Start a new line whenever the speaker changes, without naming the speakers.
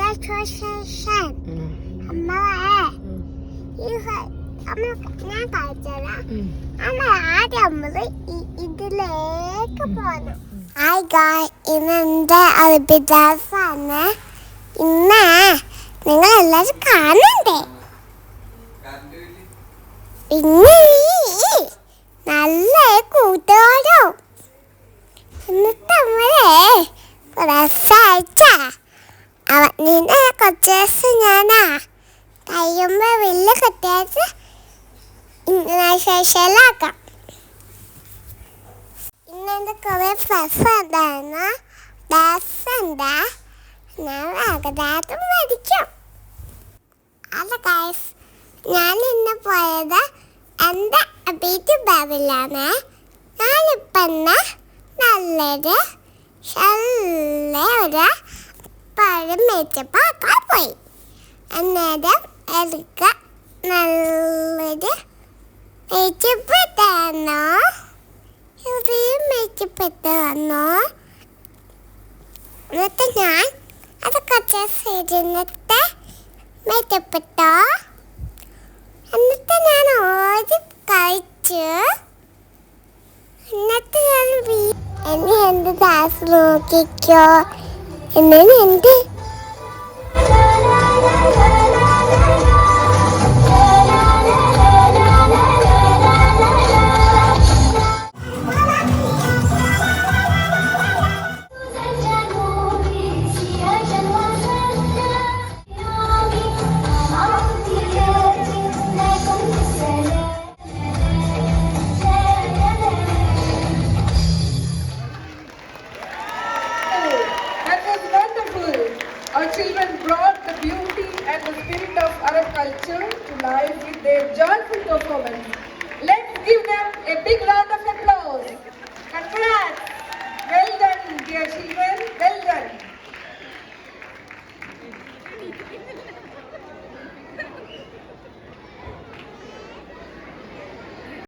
Congratulations. അമ്മേ ഞാൻ കഴിച്ചതാ. അമ്മ ആദ്യം നമ്മള് ഇതിലേക്ക് പോകണം. ഹായ് ഗായ്, ഇന്നെന്റെ അൽബിദാസാണ്. ഇന്ന് നിങ്ങളെല്ലാരും കാണണ്ടേ? പിന്നെ നല്ല കൂട്ടുകാരും എന്നിട്ട് നമ്മളെ രസമായിട്ട നിന്നെ കുറച്ച് ദിവസം ഞാനാ കഴിയുമ്പോ വലിയ കുട്ടിയായിട്ട് ശേഷലാക്കാം. ഇന്നെന്റെ കുറെ ഫ്രണ്ട്സ് ഉണ്ടായിരുന്നു. ഡാൻസുണ്ട്. ഞാൻ വേഗതാത്തും പഠിക്കും. അല്ല ഗൈസ്, ഞാൻ ഇന്ന് പോയത് എൻ്റെ ബ്യൂട്ടി ബാബിലാണ്. ഞാനിപ്പം നല്ലൊരു ഒരു പഴം മേച്ചപ്പോൾ ആക്കാൻ പോയി. അന്നേരം എനിക്ക് നല്ലൊരു മേച്ചപ്പ് തന്നോ, മേച്ചപ്പ് തന്നോ. എന്നിട്ട് ഞാൻ അത് കുറച്ച് ഇരുന്നിട്ട് മേച്ചപ്പിട്ടോ. എന്നിട്ട് ഞാൻ ഓടി കഴിച്ചു. എന്നിട്ട് ഞാൻ എന്നെ എന്ത് ഡാൻസ് നോക്കിക്കോ എന്നെ എന്ത്
Our children brought the beauty and the spirit of Arab culture to life with their joyful performance.